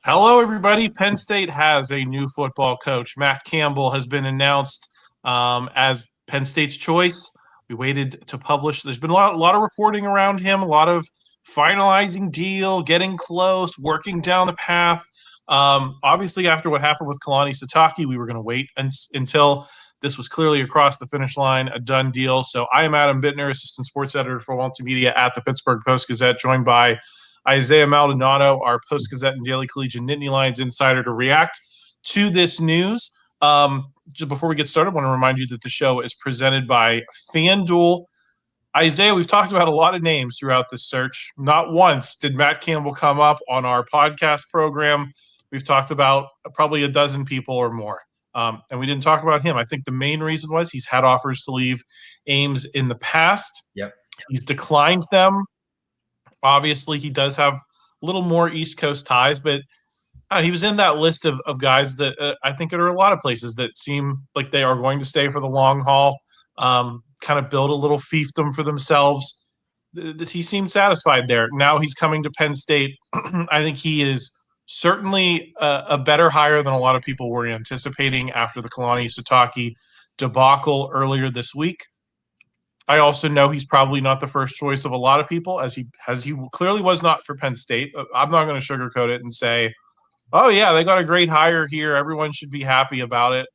Hello, everybody. Penn State has a new football coach. Matt Campbell has been announced as Penn State's choice. We waited to publish. There's been a lot of reporting around him, a lot of finalizing deal, getting close, working down the path. Obviously, after what happened with Kalani Sitake, we were going to wait until this was clearly across the finish line, a done deal. So I am Adam Bittner, assistant sports editor for multimedia at the Pittsburgh Post-Gazette, joined by Isaiah Madonado, our Post-Gazette and Daily Collegian Nittany Lions insider, to react to this news. Just before we get started, I want to remind you that the show is presented by FanDuel. Isaiah, we've talked about a lot of names throughout this search. Not once did Matt Campbell come up on our podcast program. We've talked about probably a dozen people or more. And we didn't talk about him. I think the main reason was he's had offers to leave Ames in the past. Yep. He's declined them. Obviously, he does have a little more East Coast ties, but he was in that list of guys that I think there are a lot of places that seem like they are going to stay for the long haul, kind of build a little fiefdom for themselves. He seemed satisfied there. Now he's coming to Penn State. I think he is certainly a better hire than a lot of people were anticipating after the Kalani Sitake debacle earlier this week. I also know he's probably not the first choice of a lot of people, as he clearly was not for Penn State. I'm not going to sugarcoat it and say, "Oh yeah, they got a great hire here. Everyone should be happy about it."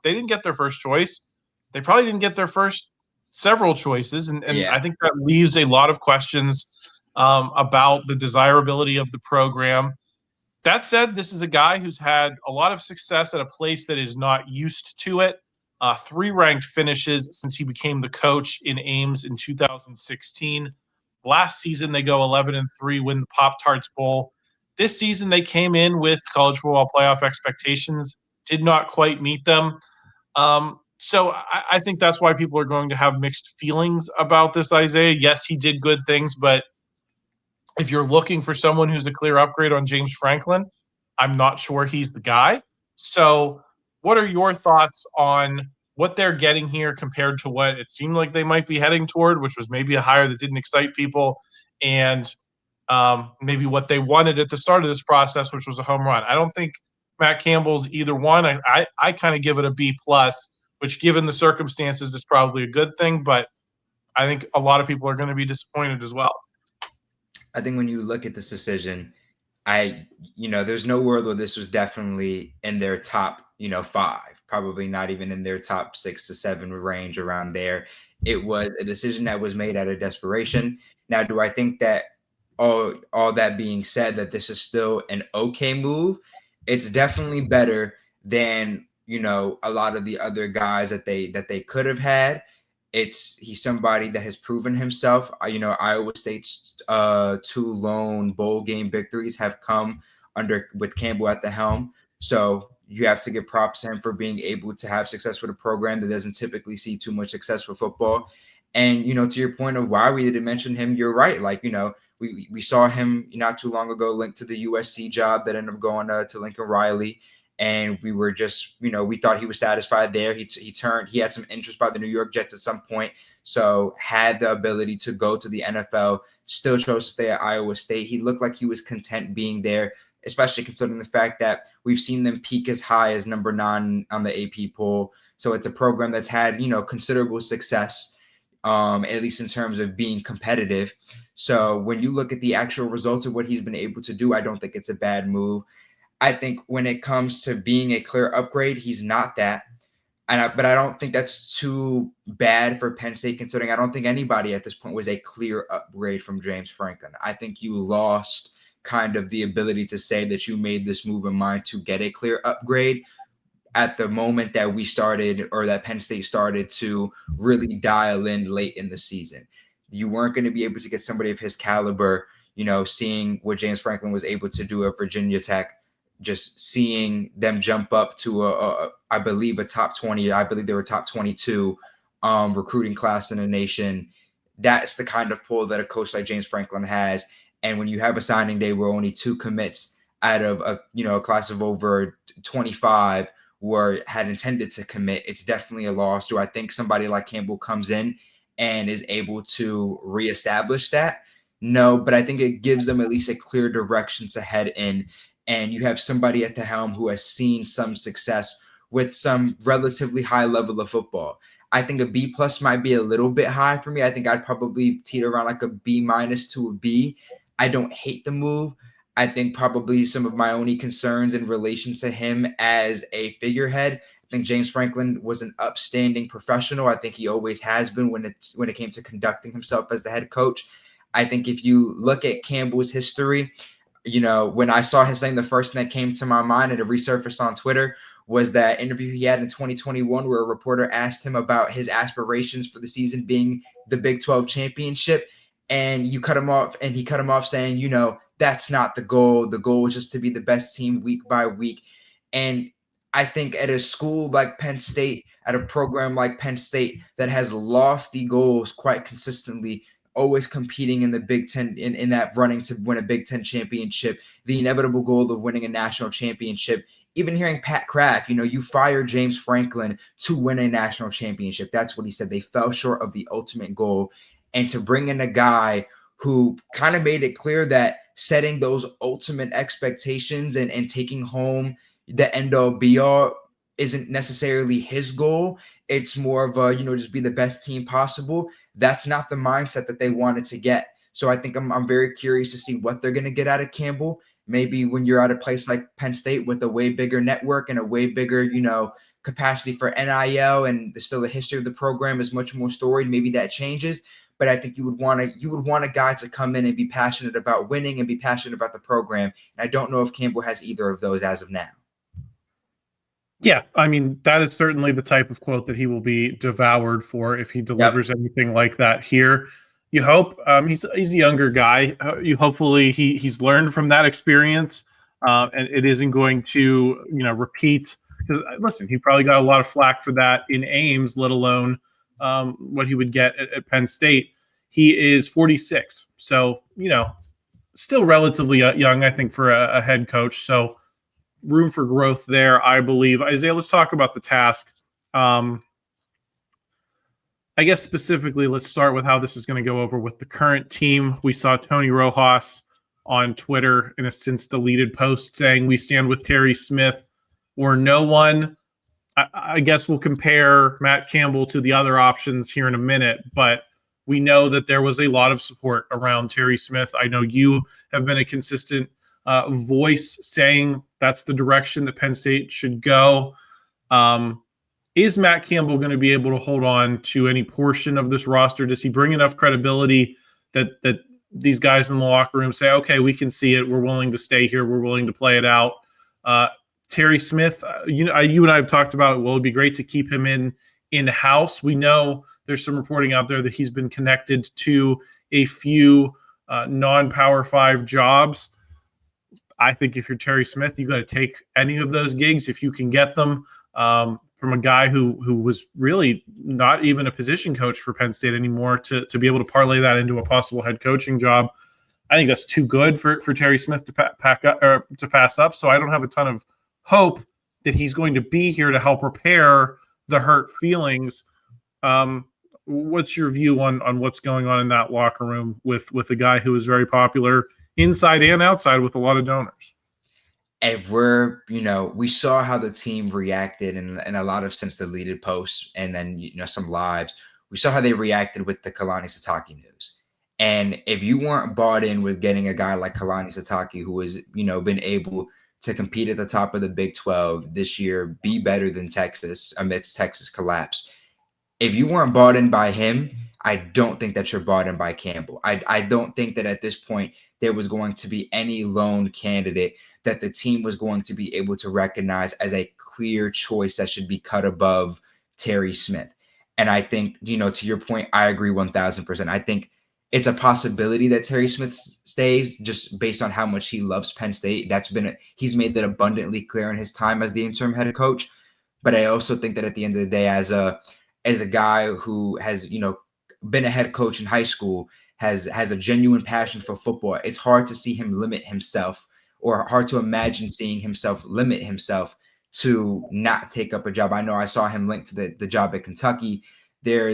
They didn't get their first choice. They probably didn't get their first several choices, and I think that leaves a lot of questions about the desirability of the program. That said, this is a guy who's had a lot of success at a place that is not used to it. 3 ranked finishes since he became the coach in Ames in 2016. Last season, they go 11-3, win the Pop-Tarts Bowl. This season, they came in with college football playoff expectations, did not quite meet them. So I think that's why people are going to have mixed feelings about this, Isaiah. Yes, he did good things, but if you're looking for someone who's a clear upgrade on James Franklin, I'm not sure he's the guy. So, what are your thoughts on what they're getting here compared to what it seemed like they might be heading toward, which was maybe a hire that didn't excite people, and maybe what they wanted at the start of this process, which was a home run? I don't think Matt Campbell's either one. I kind of give it a B plus, which, given the circumstances, is probably a good thing. But I think a lot of people are going to be disappointed as well. I think when you look at this decision, there's no world where this was definitely in their top, 5, probably not even in their top 6 to 7 range around there. It was a decision that was made out of desperation. Now, do I think that all that being said, that this is still an okay move? It's definitely better than, a lot of the other guys that they could have had. He's somebody that has proven himself. Iowa State's 2 lone bowl game victories have come with Campbell at the helm. So you have to give props to him for being able to have success with a program that doesn't typically see too much success with football. And to your point of why we didn't mention him, you're right. Like we saw him not too long ago linked to the USC job that ended up going to Lincoln Riley. And we were just, we thought he was satisfied there. He had some interest by the New York Jets at some point. So had the ability to go to the NFL, still chose to stay at Iowa State. He looked like he was content being there, especially considering the fact that we've seen them peak as high as number 9 on the AP poll. So it's a program that's had, considerable success, at least in terms of being competitive. So when you look at the actual results of what he's been able to do, I don't think it's a bad move. I think when it comes to being a clear upgrade, he's not that. But I don't think that's too bad for Penn State, considering I don't think anybody at this point was a clear upgrade from James Franklin. I think you lost kind of the ability to say that you made this move in mind to get a clear upgrade at the moment that we started, or that Penn State started to really dial in late in the season. You weren't going to be able to get somebody of his caliber, seeing what James Franklin was able to do at Virginia Tech. Just seeing them jump up to I believe a top 20, I believe they were top 22 recruiting class in the nation. That's the kind of pull that a coach like James Franklin has. And when you have a signing day where only 2 commits out of a class of over 25 had intended to commit, it's definitely a loss. Do I think somebody like Campbell comes in and is able to reestablish that? No, but I think it gives them at least a clear direction to head in. and you have somebody at the helm who has seen some success with some relatively high level of football. I think a B plus might be a little bit high for me. I think I'd probably teeter around like a B minus to a B. I don't hate the move. I think probably some of my only concerns in relation to him as a figurehead. I think James Franklin was an upstanding professional. I think he always has been when it came to conducting himself as the head coach. I think if you look at Campbell's history, when I saw his name, the first thing that came to my mind and it resurfaced on Twitter was that interview he had in 2021 where a reporter asked him about his aspirations for the season being the Big 12 championship. And he cut him off saying, that's not the goal. The goal is just to be the best team week by week. And I think at a school like Penn State, at a program like Penn State that has lofty goals quite consistently, always competing in the Big Ten, in that running to win a Big Ten championship, the inevitable goal of winning a national championship. Even hearing Pat Kraft, you fired James Franklin to win a national championship. That's what he said. They fell short of the ultimate goal. And to bring in a guy who kind of made it clear that setting those ultimate expectations and taking home the end all be all isn't necessarily his goal. It's more of a, just be the best team possible. That's not the mindset that they wanted to get. So I think I'm very curious to see what they're going to get out of Campbell. Maybe when you're at a place like Penn State with a way bigger network and a way bigger, capacity for NIL, and still the history of the program is much more storied, maybe that changes. But I think you would want a guy to come in and be passionate about winning and be passionate about the program. And I don't know if Campbell has either of those as of now. Yeah, I mean, that is certainly the type of quote that he will be devoured for if he delivers anything like that here. You hope. He's a younger guy. Hopefully he's learned from that experience, and it isn't going to repeat. Because listen, he probably got a lot of flack for that in Ames, let alone what he would get at Penn State. He is 46, so still relatively young, I think, for a head coach. So room for growth there, I believe. Isaiah, let's talk about the task. I guess specifically, let's start with how this is going to go over with the current team. We saw Tony Rojas on Twitter in a since deleted post saying we stand with Terry Smith or no one. I guess we'll compare Matt Campbell to the other options here in a minute, but we know that there was a lot of support around Terry Smith. I know you have been a consistent voice saying that's the direction that Penn State should go. Is Matt Campbell going to be able to hold on to any portion of this roster? Does he bring enough credibility that these guys in the locker room say, okay, we can see it. We're willing to stay here. We're willing to play it out. Terry Smith, you and I have talked about it. Well, it'd be great to keep him in-house. We know there's some reporting out there that he's been connected to a few non-Power 5 jobs. I think if you're Terry Smith, you got to take any of those gigs if you can get them from a guy who was really not even a position coach for Penn State anymore to be able to parlay that into a possible head coaching job. I think that's too good for Terry Smith to pass up. So I don't have a ton of hope that he's going to be here to help repair the hurt feelings. What's your view on what's going on in that locker room with a guy who is very popular inside and outside with a lot of donors? If we saw how the team reacted in a lot of since deleted posts and then, some lives, we saw how they reacted with the Kalani Sitake news. And if you weren't bought in with getting a guy like Kalani Sitake, who has, been able to compete at the top of the Big 12 this year, be better than Texas amidst Texas collapse. If you weren't bought in by him, I don't think that you're bought in by Campbell. I don't think that at this point there was going to be any lone candidate that the team was going to be able to recognize as a clear choice that should be cut above Terry Smith. And I think, to your point, I agree 1,000%. I think it's a possibility that Terry Smith stays just based on how much he loves Penn State. He's made that abundantly clear in his time as the interim head coach. But I also think that at the end of the day, as a guy who has, been a head coach in high school, has a genuine passion for football, it's hard to see him limit himself, or hard to imagine seeing himself limit himself to not take up a job. I know I saw him linked to the job at Kentucky. There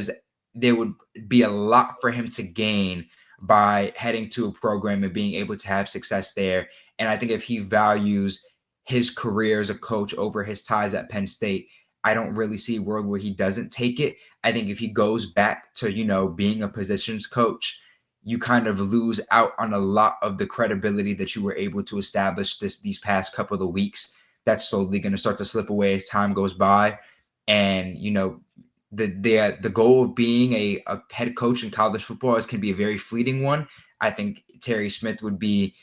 would be a lot for him to gain by heading to a program and being able to have success there And I think if he values his career as a coach over his ties at Penn State, I don't really see a world where he doesn't take it. I think if he goes back to, being a positions coach, you kind of lose out on a lot of the credibility that you were able to establish these past couple of weeks. That's slowly going to start to slip away as time goes by. And, the goal of being a head coach in college football can be a very fleeting one. I think Terry Smith would be,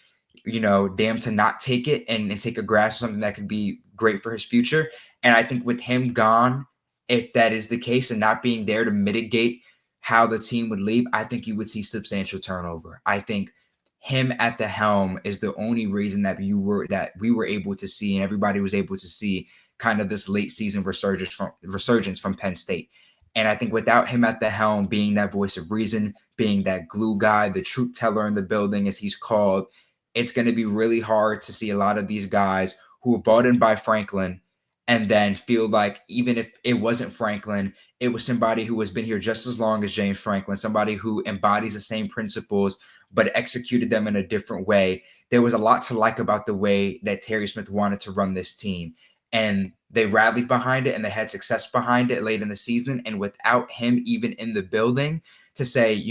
damn to not take it and take a grasp of something that could be great for his future. And I think with him gone, if that is the case and not being there to mitigate how the team would leave, I think you would see substantial turnover. I think him at the helm is the only reason that we were able to see and everybody was able to see kind of this late season resurgence from Penn State. And I think without him at the helm, being that voice of reason, being that glue guy, the truth teller in the building, as he's called, it's going to be really hard to see a lot of these guys who were brought in by Franklin and then feel like even if it wasn't Franklin, it was somebody who has been here just as long as James Franklin, somebody who embodies the same principles but executed them in a different way. There was a lot to like about the way that Terry Smith wanted to run this team. And they rallied behind it and they had success behind it late in the season. And without him even in the building to say,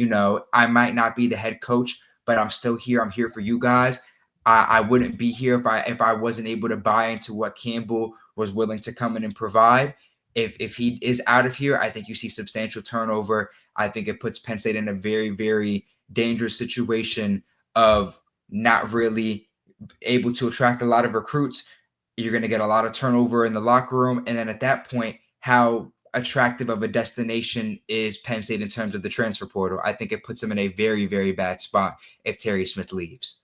I might not be the head coach, but I'm still here. I'm here for you guys. I wouldn't be here if I wasn't able to buy into what Campbell was willing to come in and provide. If he is out of here, I think you see substantial turnover. I think it puts Penn State in a very, very dangerous situation of not really able to attract a lot of recruits. You're going to get a lot of turnover in the locker room. And then at that point, how attractive of a destination is Penn State in terms of the transfer portal? I think it puts them in a very, very bad spot if Terry Smith leaves.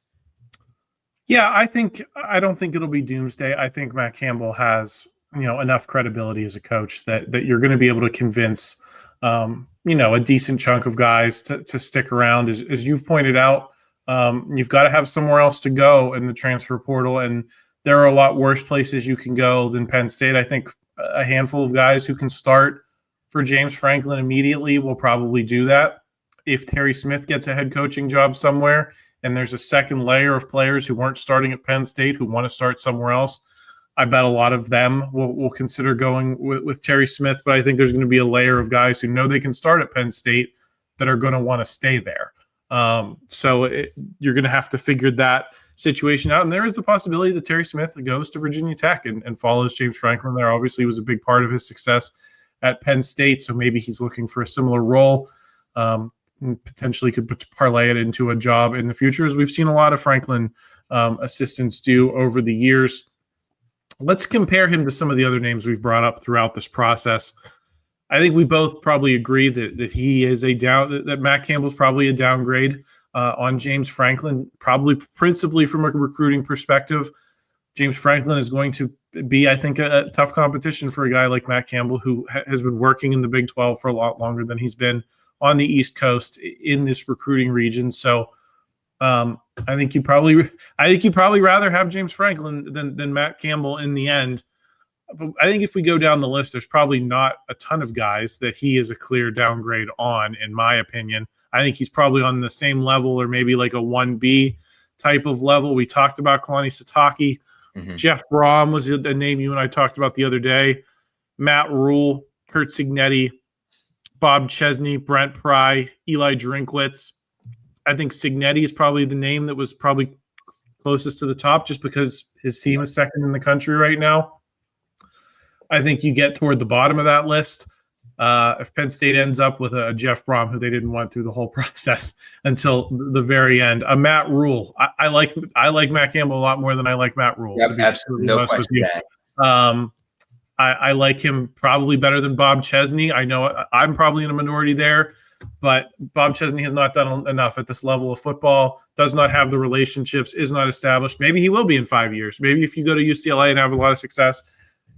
Yeah, I don't think it'll be doomsday. I think Matt Campbell has, enough credibility as a coach that you're going to be able to convince, a decent chunk of guys to stick around. As you've pointed out, you've got to have somewhere else to go in the transfer portal. And there are a lot worse places you can go than Penn State. I think a handful of guys who can start for James Franklin immediately will probably do that. If Terry Smith gets a head coaching job somewhere and there's a second layer of players who weren't starting at Penn State who want to start somewhere else, I bet a lot of them will consider going with Terry Smith. But I think there's going to be a layer of guys who know they can start at Penn State that are going to want to stay there. You're going to have to figure that situation out. And there is the possibility that Terry Smith goes to Virginia Tech and follows James Franklin there. Obviously, was a big part of his success at Penn State. So maybe he's looking for a similar role. Potentially could parlay it into a job in the future, as we've seen a lot of Franklin assistants do over the years. Let's compare him to some of the other names we've brought up throughout this process. I think we both probably agree that he is that Matt Campbell's probably a downgrade on James Franklin, probably principally from a recruiting perspective. James Franklin is going to be, I think, a tough competition for a guy like Matt Campbell, who has been working in the Big 12 for a lot longer than he's been on the East Coast in this recruiting region. So I think you'd probably rather have James Franklin than Matt Campbell in the end. But I think if we go down the list, there's probably not a ton of guys that he is a clear downgrade on, in my opinion. I think he's probably on the same level or maybe like a 1B type of level. We talked about Kalani Sitake. Mm-hmm. Jeff Brohm was a name you and I talked about the other day. Matt Rhule, Curt Cignetti, Bob Chesney, Brent Pry, Eli Drinkwitz. I think Cignetti is probably the name that was probably closest to the top just because his team is second in the country right now. I think you get toward the bottom of that list. If Penn State ends up with a Jeff Brohm, who they didn't want through the whole process until the very end, a Matt Rhule. I like Matt Campbell a lot more than I like Matt Rhule. Yep, absolutely, no question. I like him probably better than Bob Chesney. I know I'm probably in a minority there, but Bob Chesney has not done enough at this level of football, does not have the relationships, is not established. Maybe he will be in 5 years. Maybe if you go to UCLA and have a lot of success,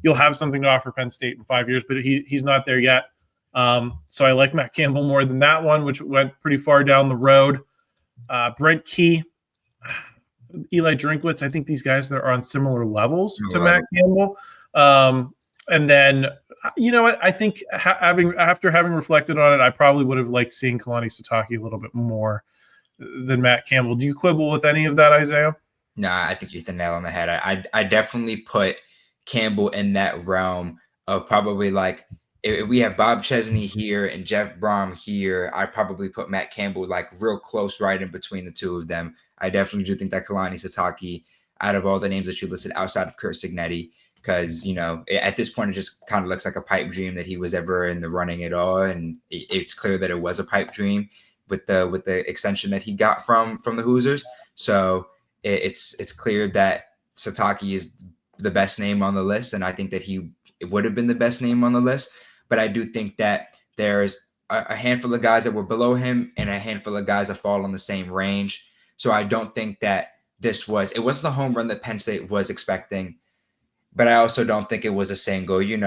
you'll have something to offer Penn State in 5 years, but he's not there yet. So I like Matt Campbell more than that one, which went pretty far down the road. Brent Key, Eli Drinkwitz, I think these guys are on similar levels to Matt Campbell. And then, you know what? I think after having reflected on it, I probably would have liked seeing Kalani Sitake a little bit more than Matt Campbell. Do you quibble with any of that, Isaiah? No, I think you hit the nail on the head. I definitely put Campbell in that realm of probably like if we have Bob Chesney here and Jeff Brohm here, I probably put Matt Campbell like real close right in between the two of them. I definitely do think that Kalani Sitake, out of all the names that you listed outside of Curt Cignetti, because at this point it just kind of looks like a pipe dream that he was ever in the running at all, and it's clear that it was a pipe dream with the extension that he got from the Hoosiers. So it's clear that Sitake is the best name on the list, and I think that it would have been the best name on the list. But I do think that there's a handful of guys that were below him and a handful of guys that fall in the same range. So I don't think that it wasn't the home run that Penn State was expecting, but I also don't think it was a single. You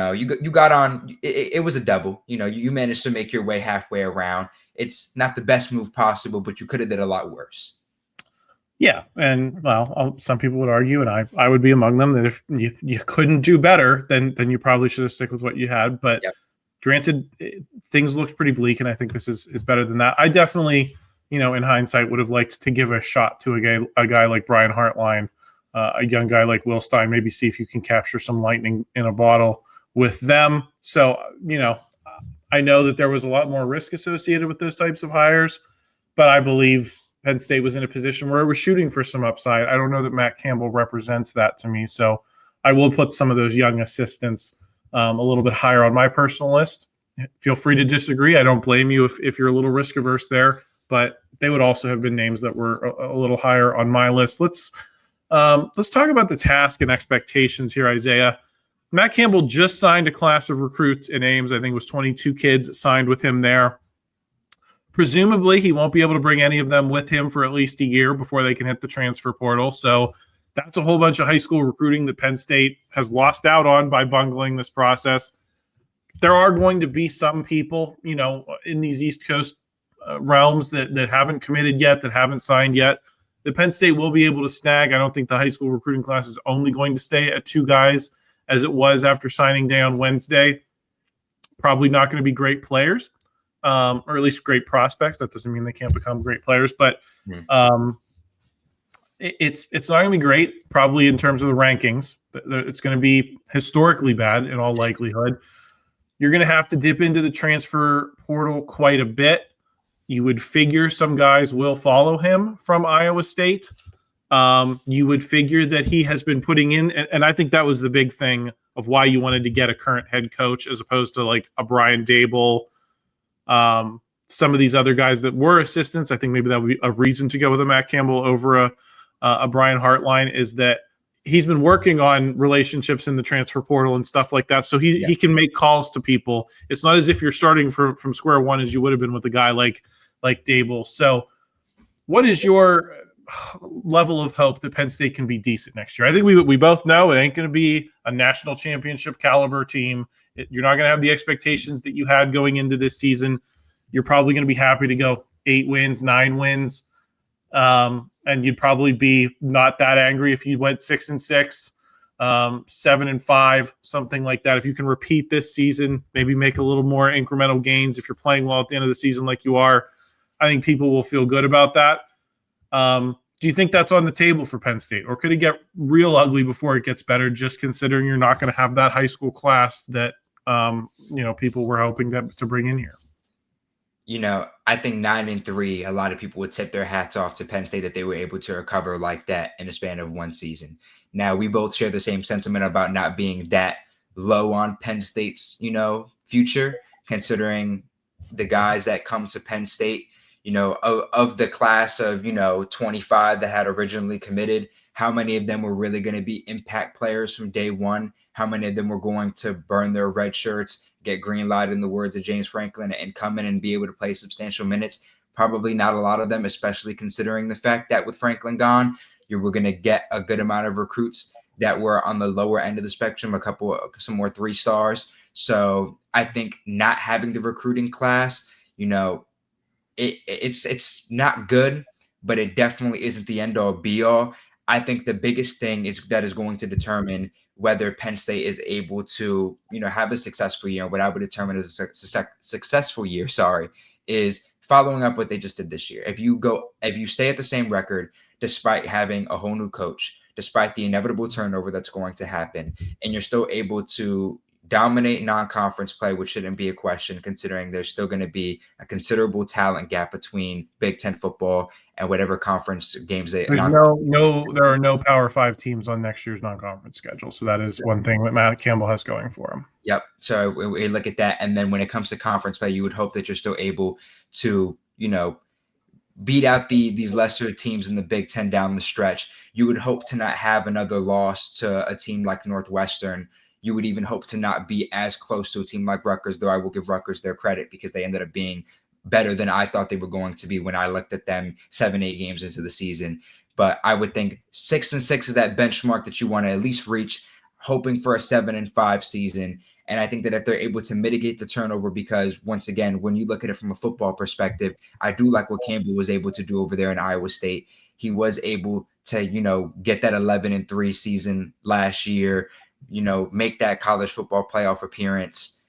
got on. It was a double. You managed to make your way halfway around. It's not the best move possible, but you could have did a lot worse. Yeah, and well, some people would argue, and I would be among them, that if you couldn't do better, then you probably should have stuck with what you had. But yep. Granted, things looked pretty bleak, and I think this is better than that. I definitely, in hindsight, would have liked to give a shot to a guy like Brian Hartline, a young guy like Will Stein, maybe see if you can capture some lightning in a bottle with them. So, I know that there was a lot more risk associated with those types of hires, but I believe Penn State was in a position where it was shooting for some upside. I don't know that Matt Campbell represents that to me. So I will put some of those young assistants a little bit higher on my personal list. Feel free to disagree. I don't blame you if you're a little risk averse there, but they would also have been names that were a little higher on my list. Let's talk about the task and expectations here, Isaiah. Matt Campbell just signed a class of recruits in Ames. I think it was 22 kids signed with him there. Presumably, he won't be able to bring any of them with him for at least a year before they can hit the transfer portal. So that's a whole bunch of high school recruiting that Penn State has lost out on by bungling this process. There are going to be some people, in these East Coast realms that haven't committed yet, that haven't signed yet. The Penn State will be able to snag. I don't think the high school recruiting class is only going to stay at 2 guys as it was after signing day on Wednesday. Probably not going to be great players. Or at least great prospects. That doesn't mean they can't become great players, but it's not going to be great probably in terms of the rankings. It's going to be historically bad in all likelihood. You're going to have to dip into the transfer portal quite a bit. You would figure some guys will follow him from Iowa State. You would figure that he has been putting in, and I think that was the big thing of why you wanted to get a current head coach as opposed to like a Brian Dable. Some of these other guys that were assistants, I think maybe that would be a reason to go with a Matt Campbell over a Brian Hartline, is that he's been working on relationships in the transfer portal and stuff like that. So he can make calls to people. It's not as if you're starting from square one as you would have been with a guy like Dable. So what is your level of hope that Penn State can be decent next year? I think we both know it ain't going to be a national championship caliber team. You're not going to have the expectations that you had going into this season. You're probably going to be happy to go 8 wins, 9 wins. And you'd probably be not that angry if you went 6-6, 7-5, something like that. If you can repeat this season, maybe make a little more incremental gains. If you're playing well at the end of the season like you are, I think people will feel good about that. Do you think that's on the table for Penn State, or could it get real ugly before it gets better, just considering you're not going to have that high school class that people were hoping to bring in here? I think 9-3, a lot of people would tip their hats off to Penn State that they were able to recover like that in a span of one season. Now, we both share the same sentiment about not being that low on Penn State's, future, considering the guys that come to Penn State, of the class of, 25 that had originally committed, how many of them were really going to be impact players from day one? How many of them were going to burn their red shirts, get green light in the words of James Franklin, and come in and be able to play substantial minutes? Probably not a lot of them, especially considering the fact that with Franklin gone, you were going to get a good amount of recruits that were on the lower end of the spectrum, some more 3 stars. So I think not having the recruiting class, it's not good, but it definitely isn't the end all be all. I think the biggest thing that is going to determine whether Penn State is able to, have a successful year. What I would determine as a successful year, is following up what they just did this year. If you stay at the same record, despite having a whole new coach, despite the inevitable turnover that's going to happen, and you're still able to dominate non-conference play, which shouldn't be a question considering there's still going to be a considerable talent gap between Big Ten football and whatever conference games there are no Power 5 teams on next year's non-conference schedule. So that is one thing that Matt Campbell has going for him. Yep. So we look at that. And then when it comes to conference play, you would hope that you're still able to, beat out these lesser teams in the Big Ten down the stretch. You would hope to not have another loss to a team like Northwestern. You would even hope to not be as close to a team like Rutgers, though I will give Rutgers their credit because they ended up being better than I thought they were going to be when I looked at them 7-8 games into the season. But I would think 6-6 is that benchmark that you want to at least reach, hoping for a 7-5 season. And I think that if they're able to mitigate the turnover, because once again, when you look at it from a football perspective, I do like what Campbell was able to do over there in Iowa State. He was able to, get that 11-3 season last year, make that college football playoff appearance.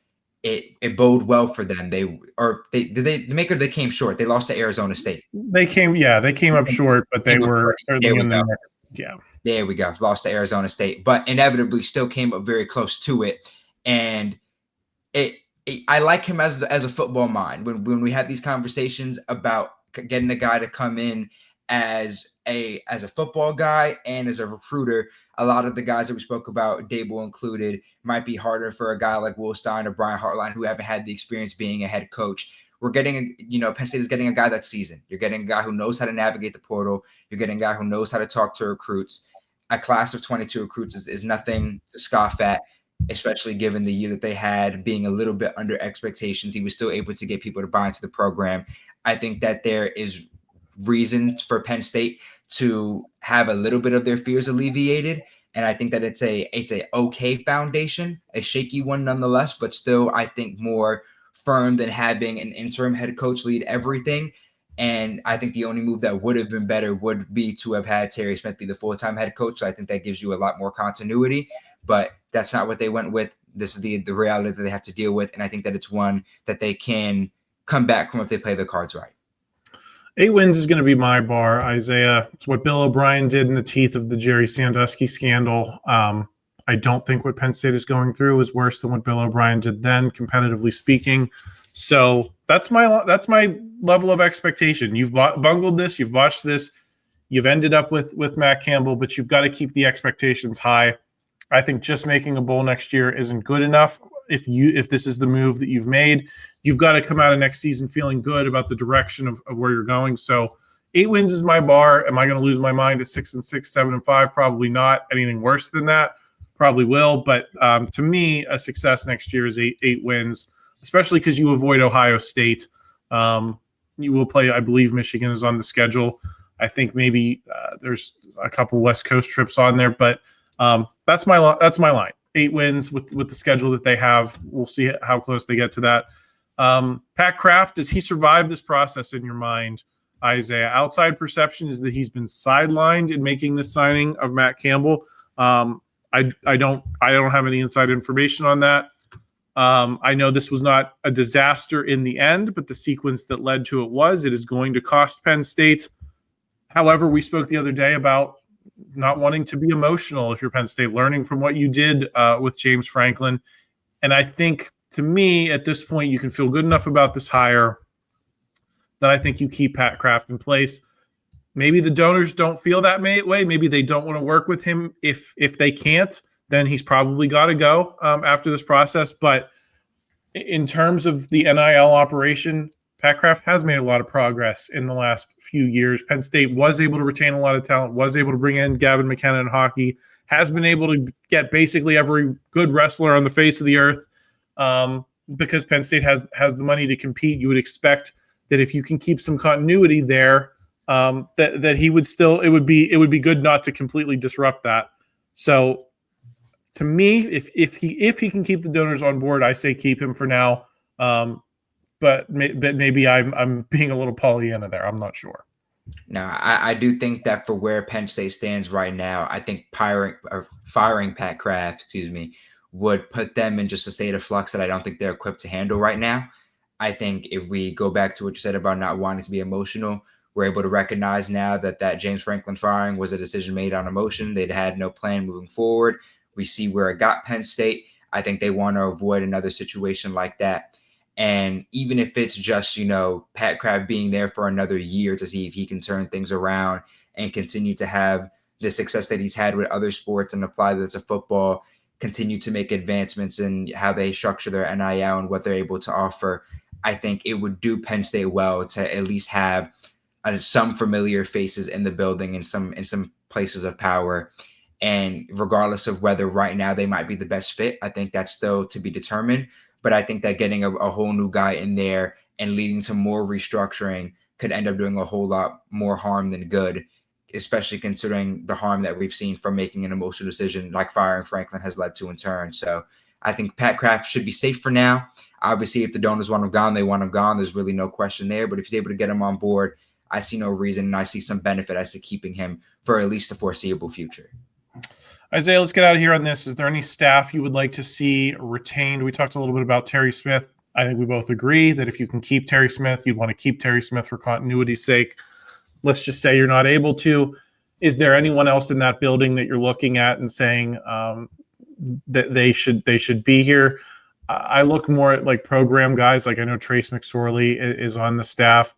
It bode well for them. They came short. They lost to Arizona State. They came up short, but they were certainly in the mix. Yeah. There we go. Lost to Arizona State, but inevitably still came up very close to it. And I like him as a football mind. When we have these conversations about getting a guy to come in as a football guy and as a recruiter, a lot of the guys that we spoke about, Dable included, might be harder for a guy like Will Stein or Brian Hartline who haven't had the experience being a head coach. We're getting, Penn State is getting a guy that's seasoned. You're getting a guy who knows how to navigate the portal. You're getting a guy who knows how to talk to recruits. A class of 22 recruits is nothing to scoff at, especially given the year that they had being a little bit under expectations. He was still able to get people to buy into the program. I think that there is reasons for Penn State to have a little bit of their fears alleviated. And I think that it's a okay foundation, a shaky one nonetheless, but still, I think more firm than having an interim head coach lead everything. And I think the only move that would have been better would be to have had Terry Smith be the full-time head coach. So I think that gives you a lot more continuity, but that's not what they went with. This is the reality that they have to deal with. And I think that it's one that they can come back from if they play their cards right. 8 wins is going to be my bar, Isaiah. It's what Bill O'Brien did in the teeth of the Jerry Sandusky scandal. I don't think what Penn State is going through is worse than what Bill O'Brien did then, competitively speaking. So that's my level of expectation. You've bungled this, you've botched this, you've ended up with Matt Campbell, but you've got to keep the expectations high. I think just making a bowl next year isn't good enough. If this is the move that you've made, you've got to come out of next season feeling good about the direction of where you're going. So 8 wins is my bar. Am I going to lose my mind at 6-6, 7-5? Probably not. Anything worse than that? Probably will. But to me, a success next year is 8 wins, especially because you avoid Ohio State. You will play, I believe Michigan is on the schedule. I think maybe there's a couple West Coast trips on there, but that's my line. 8 wins with the schedule that they have. We'll see how close they get to that. Pat Kraft, does he survive this process in your mind, Isaiah? Outside perception is that he's been sidelined in making this signing of Matt Campbell. I don't have any inside information on that. I know this was not a disaster in the end, but the sequence that led to it is going to cost Penn State. However, we spoke the other day about not wanting to be emotional if you're Penn State, learning from what you did with James Franklin. And I think, to me, at this point, you can feel good enough about this hire that I think you keep Pat Kraft in place. Maybe the donors don't feel that way. Maybe they don't want to work with him. If they can't, then he's probably got to go after this process. But in terms of the NIL operation, Pat Kraft has made a lot of progress in the last few years. Penn State was able to retain a lot of talent, was able to bring in Gavin McKenna in hockey, has been able to get basically every good wrestler on the face of the earth because Penn State has the money to compete. You would expect that if you can keep some continuity there, that he would still, it would be good not to completely disrupt that. So to me, if he can keep the donors on board, I say keep him for now. But maybe I'm being a little Pollyanna there. I'm not sure. No, I do think that for where Penn State stands right now, I think firing Pat Kraft, would put them in just a state of flux that I don't think they're equipped to handle right now. I think if we go back to what you said about not wanting to be emotional, we're able to recognize now that James Franklin firing was a decision made on emotion. They'd had no plan moving forward. We see where it got Penn State. I think they want to avoid another situation like that. And even if it's just, Pat Kraft being there for another year to see if he can turn things around and continue to have the success that he's had with other sports and apply that to football, continue to make advancements in how they structure their NIL and what they're able to offer, I think it would do Penn State well to at least have some familiar faces in the building and some places of power. And regardless of whether right now they might be the best fit, I think that's still to be determined. But I think that getting a whole new guy in there and leading to more restructuring could end up doing a whole lot more harm than good, especially considering the harm that we've seen from making an emotional decision like firing Franklin has led to in turn. So I think Pat Kraft should be safe for now. Obviously, if the donors want him gone, they want him gone. There's really no question there. But if he's able to get him on board, I see no reason, and I see some benefit as to keeping him for at least the foreseeable future. Isaiah, let's get out of here on this. Is there any staff you would like to see retained? We talked a little bit about Terry Smith. I think we both agree that if you can keep Terry Smith, you'd want to keep Terry Smith for continuity's sake. Let's just say you're not able to. Is there anyone else in that building that you're looking at and saying that they should be here? I look more at like program guys. Like I know Trace McSorley is on the staff.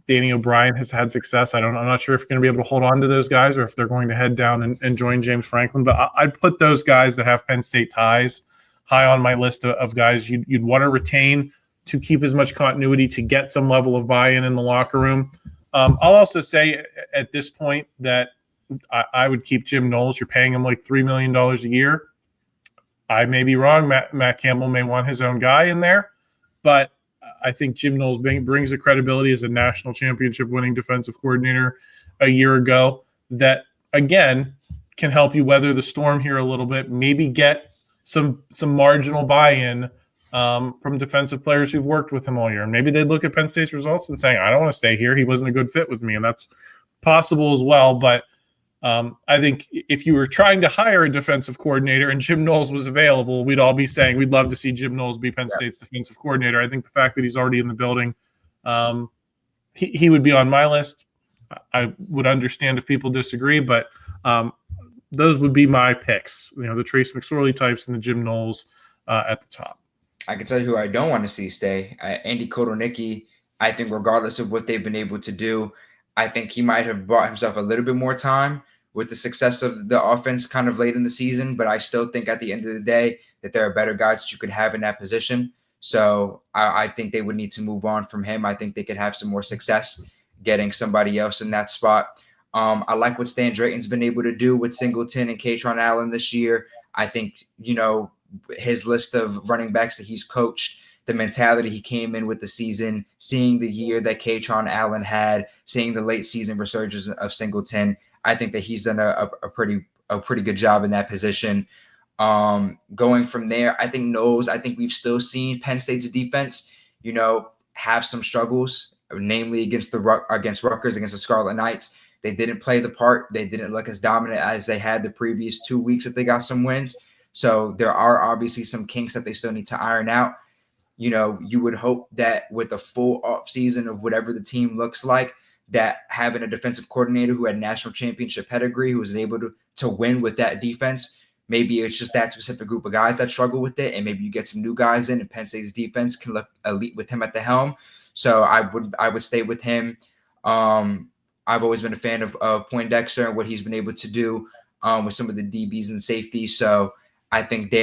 Danny O'Brien has had success. I'm not sure if you're going to be able to hold on to those guys or if they're going to head down and join James Franklin. But I'd put those guys that have Penn State ties high on my list of guys you'd want to retain to keep as much continuity, to get some level of buy-in in the locker room. I'll also say at this point that I would keep Jim Knowles. You're paying him like $3 million a year. I may be wrong. Matt Campbell may want his own guy in there, but I think Jim Knowles brings a credibility as a national championship winning defensive coordinator a year ago that, again, can help you weather the storm here a little bit, maybe get some marginal buy-in from defensive players who've worked with him all year. And maybe they'd look at Penn State's results and saying, I don't want to stay here. He wasn't a good fit with me. And that's possible as well. But I think if you were trying to hire a defensive coordinator and Jim Knowles was available, we'd all be saying we'd love to see Jim Knowles be Penn State's defensive coordinator. I think the fact that he's already in the building, he would be on my list. I would understand if people disagree, but those would be my picks. The Trace McSorley types and the Jim Knowles at the top. I can tell you who I don't want to see stay. Andy Kotelnicki. I think regardless of what they've been able to do, I think he might have bought himself a little bit more time with the success of the offense kind of late in the season. But I still think at the end of the day that there are better guys that you could have in that position. So I think they would need to move on from him. I think they could have some more success getting somebody else in that spot. I like what Stan Drayton's been able to do with Singleton and Katron Allen this year. I think, his list of running backs that he's coached, the mentality he came in with the season, seeing the year that Katron Allen had, seeing the late season resurgence of Singleton, I think that he's done a pretty good job in that position. Going from there, I think we've still seen Penn State's defense, have some struggles, namely against Rutgers, against the Scarlet Knights. They didn't play the part. They didn't look as dominant as they had the previous 2 weeks that they got some wins. So there are obviously some kinks that they still need to iron out. You would hope that with a full off season of whatever the team looks like, that having a defensive coordinator who had national championship pedigree, who was able to win with that defense, maybe it's just that specific group of guys that struggle with it. And maybe you get some new guys in and Penn State's defense can look elite with him at the helm. So I would stay with him. I've always been a fan of Poindexter and what he's been able to do with some of the DBs and safeties. So I think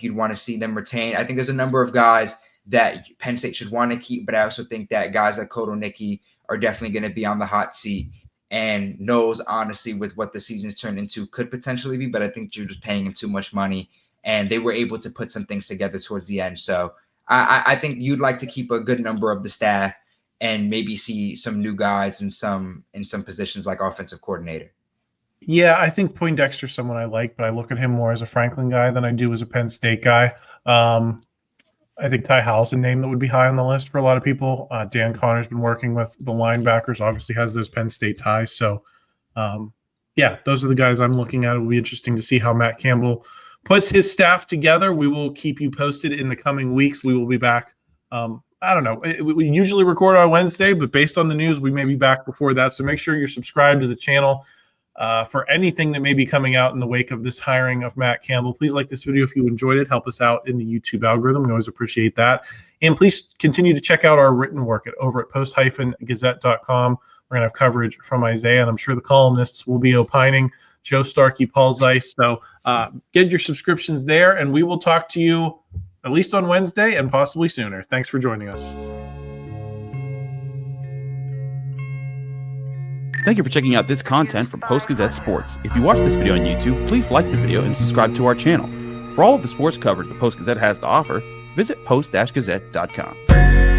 you'd want to see them retain. I think there's a number of guys that Penn State should want to keep, but I also think that guys like Kotelnicki are definitely going to be on the hot seat. And Knowles, honestly, with what the season's turned into, could potentially be, but I think you're just paying him too much money. And they were able to put some things together towards the end. So I think you'd like to keep a good number of the staff and maybe see some new guys in some positions like offensive coordinator. Yeah, I think Poindexter's someone I like, but I look at him more as a Franklin guy than I do as a Penn State guy. I think Ty Howell's a name that would be high on the list for a lot of people. Dan Connor's been working with the linebackers, obviously has those Penn State ties. So, those are the guys I'm looking at. It will be interesting to see how Matt Campbell puts his staff together. We will keep you posted in the coming weeks. We will be back, I don't know. We usually record on Wednesday, but based on the news, we may be back before that. So make sure you're subscribed to the channel for anything that may be coming out in the wake of this hiring of Matt Campbell. Please like this video if you enjoyed it. Help us out in the YouTube algorithm. We always appreciate that. And please continue to check out our written work over at post-gazette.com. We're going to have coverage from Isaiah, and I'm sure the columnists will be opining. Joe Starkey, Paul Zeiss. So get your subscriptions there, and we will talk to you at least on Wednesday and possibly sooner. Thanks for joining us. Thank you for checking out this content from Post-Gazette Sports. If you watch this video on YouTube, please like the video and subscribe to our channel. For all of the sports coverage the Post-Gazette has to offer, visit post-gazette.com.